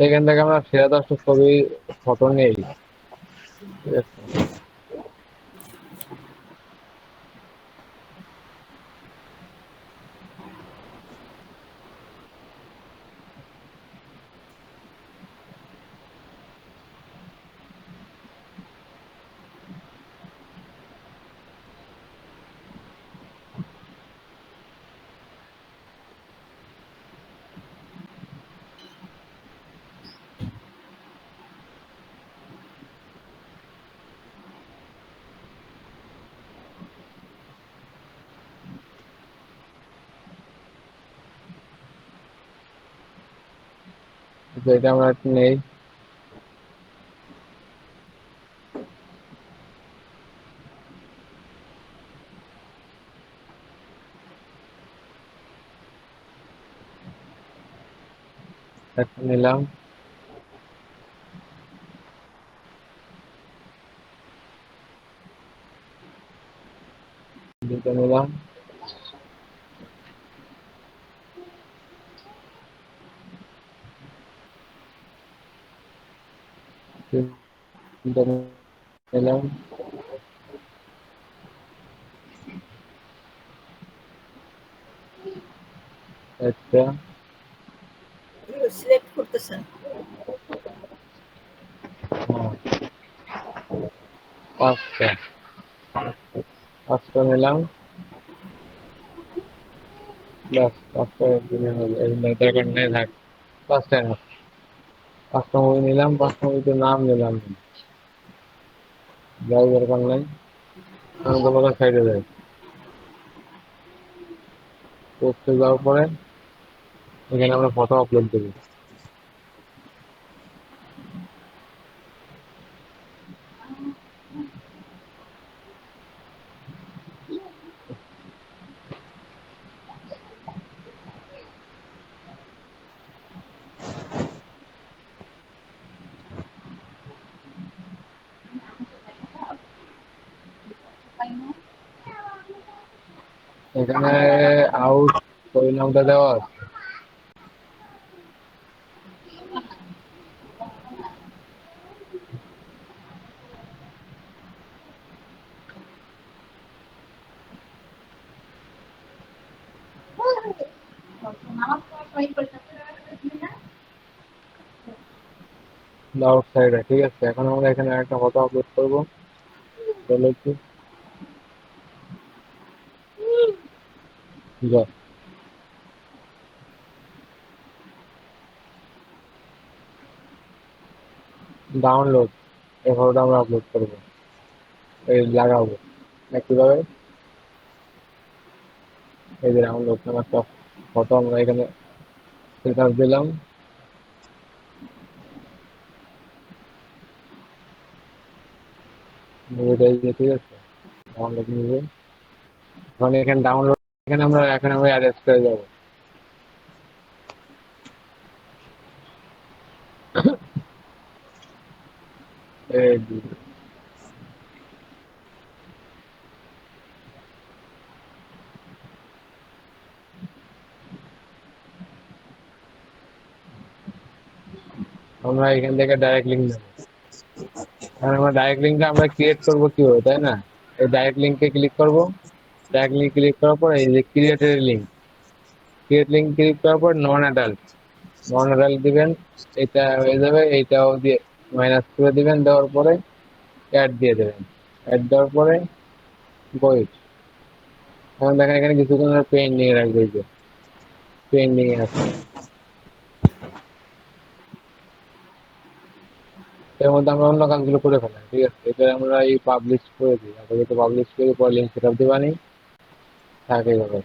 এখান থেকে আমরা সেরা 10টা ছবি ফটো নেই, ঠিক আছে? তো এটা আমরা একটু নেই, একটা নিলাম, দুটো নিলাম, তিনটা নিলাম, একটা, সিলেক্ট করতেছেন? পাঁচটা, পাঁচটা নিলাম, ব্যাস পাঁচটা দিনে হলো, এই দরকার নেই থাক, পাঁচটা না, পাঁচটা মুভি নিলাম, পাঁচটা মুভিতে নাম নিলাম, যাই দরকার নেই, আমি কোনো সাইডে যাই, পোস্টে যাওয়ার পরে এখানে আমরা ফটো আপলোড দেবো। এখানে আউট পরিণামটা দেওয়া আছে। আউট সাইডে, ঠিক আছে? এখন আমরা এখানে একটা ফটো আপলোড করবো, তাহলে কি ডাউনলোড, এই ফটোটা আমরা আপলোড করবো, এই লাগাবো কিভাবে, এই যে ডাউনলোড নামে একটা ফটো আমরা এখানে স্ট্যাটাস দিলাম, মুভিটা এই যে, ঠিক আছে? ডাউনলোড মুভি, এখন এখানে ডাউনলোড, এখানে আমরা অ্যারেস্ট করে যাবো, এই যে, আমরা এখান থেকে ডাইরেক্ট লিঙ্ক দেবো। এখন আমরা ডাইরেক্ট লিঙ্কটা আমরা ক্রিয়েট করবো কিভাবে, তাই না? এই ডাইরেক্ট লিঙ্কে ক্লিক করবো, ডাইরেক্ট লিঙ্ক ক্লিক করার পর এই যে created link, create link click করার পর নন অ্যাডাল্ট, নন অ্যাডাল্ট দিবেন, এটা হয়ে যাবে, এইটাও দিয়ে মাইনাস করে দিবেন, দেওয়ার পরে অ্যাড দিয়ে দেবেন, অ্যাড দেওয়ার পরে বই, এখন দেখেন এখানে কিছুক্ষণ পেন্ডিং রাখবে, এই যে পেন্ডিং আছে, এর মধ্যে আমরা অন্য কাজগুলো করে ফেলাম, ঠিক আছে? এটা আমরা এই পাবলিশ করে দিই, আপাতত পাবলিশ করে পরে লিঙ্ক সেট আপ দিবানি, থাকে যাবে।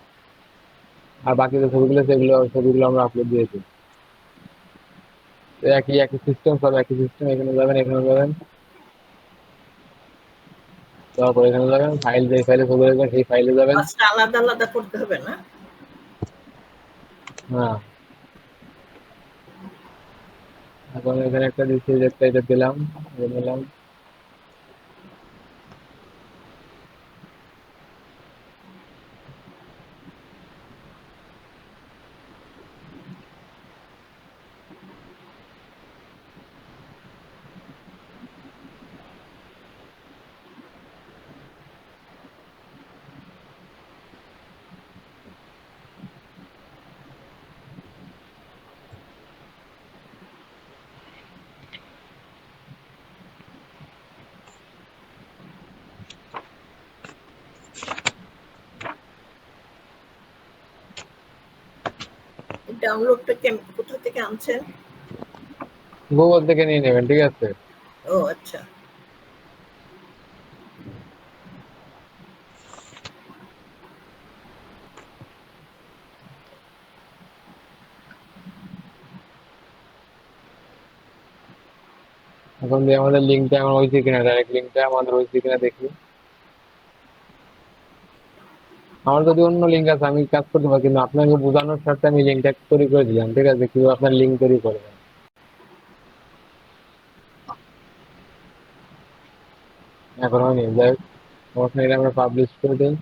আর বাকি যে ছবিগুলো সেগুলো ছবিগুলো আমরা আপলোড দিয়ে দিই, তো একই একই সিস্টেম, সব একই সিস্টেম, এখানে যাবেন, এখানে যাবেন, তারপর এখানে যাবেন, ফাইল, যে ফাইলে ছবি রাখবেন সেই ফাইলে যাবেন। পাঁচটা আলাদা আলাদা করতে হবে না? হ্যাঁ, এখন এখানে একটা দিচ্ছি, একটা এটা দিলাম, দিলাম, ডাউনলোডটা কোথা থেকে আনছেন? গুগল থেকে নিয়ে নেবেন, ঠিক আছে? ও আচ্ছা। এখন যে আমাদের লিঙ্কটা আমার হয়েছে কিনা, ডাইরেক্ট লিঙ্কটা আমাদের হয়েছে কিনা দেখি। আমার যদি অন্য লিঙ্ক আছে আমি কাজ করতে পারি, কিন্তু আপনাকে বোঝানোর স্বার্থে আমি লিঙ্কটা তৈরি করে দিলাম, ঠিক আছে? কিভাবে আপনার লিঙ্ক তৈরি করবেন। এখন হয়নি, যাই হোক এটা আমরা পাবলিশ করে দিই।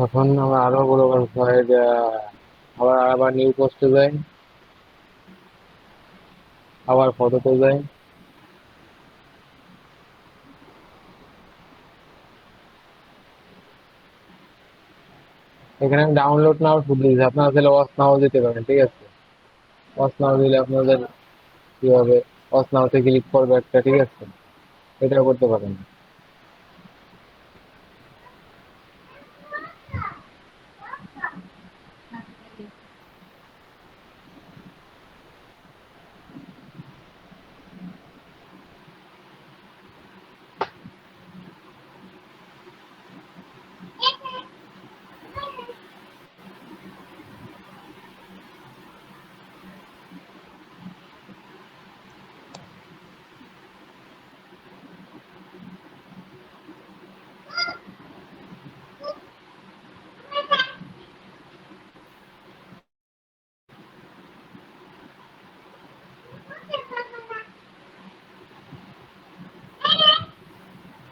এখন আমরা আরো বড় আবার নিউ পোস্টে যাই, আবার ফটোতে যাই। এখানে আমি ডাউনলোড নাও শুধু দিয়েছি, আপনারা তাহলে ওয়াচ নাও দিতে পারেন, ঠিক আছে? ওয়াচ নাও দিলে আপনাদের কি হবে, ওয়াচ নাওতে ক্লিক করবে একটা, ঠিক আছে? এটাও করতে পারেন।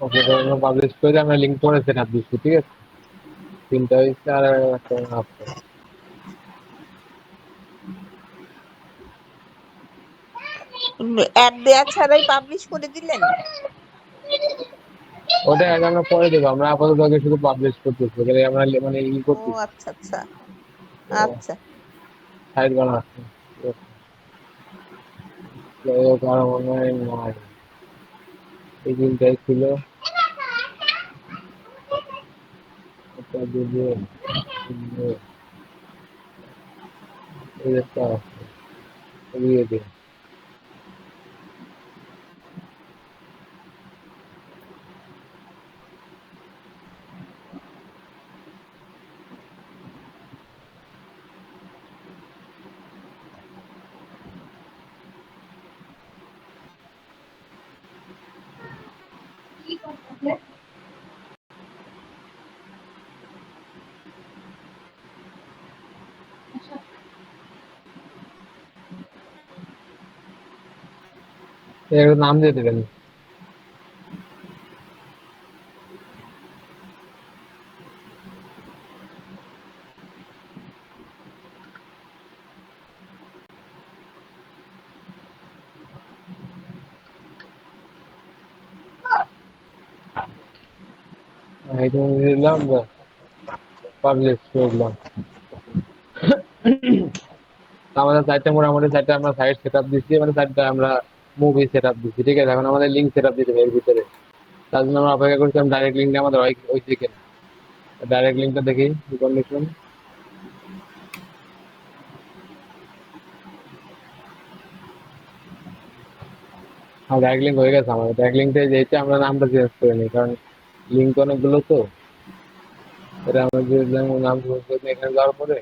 ওকে, পাবলিশ করে আমরা লিঙ্ক করে সেট আপ দিচ্ছি, ঠিক আছে? তিনটা হয়েছে আর একটা আছে। অ্যাড দেয়া ছাড়াই পাবলিশ করে দিলেন? ওটা আগে আমরা পরে দেবো, আমরা আপাতত আগে শুধু পাবলিশ করতেছি, এখানে আমরা মানে ই ও করতেছি, আচ্ছা আচ্ছা আচ্ছা। সাইড বানাচ্ছি। যাই হোক, আর মনে হয় নয়, এই তিনটাই ছিল। এটা দিলে এই একটা আছে, দিয়ে দিন। এর নাম দিয়ে দেবেন। এটা দিলাম, পাবলিশ করলাম। আমাদের সাইটটা মোটামুটি সাইটটা আমরা সাইট সেট আপ দিচ্ছি, মানে সাইটটা আমরা মুভি সেট আপ দিচ্ছি, ঠিক আছে? এখন আমাদের লিঙ্ক সেট আপ দিতে হবে এর ভিতরে। তার জন্য আমরা অপেক্ষা করছিলাম ডাইরেক্ট লিঙ্কটা আমাদের হয়েছে কিনা। ডাইরেক্ট লিঙ্কটা দেখি কি কন্ডিশন। আর ডাইরেক্ট লিঙ্ক হয়ে গেছে আমাদের। ডাইরেক্ট লিঙ্কটা যেহেতু আমরা নামটা চেঞ্জ করে নিই, কারণ লিঙ্ক অনেকগুলো তো, এটা আমরা যে নাম চেঞ্জ করে নিই এখানে যাওয়ার পরে।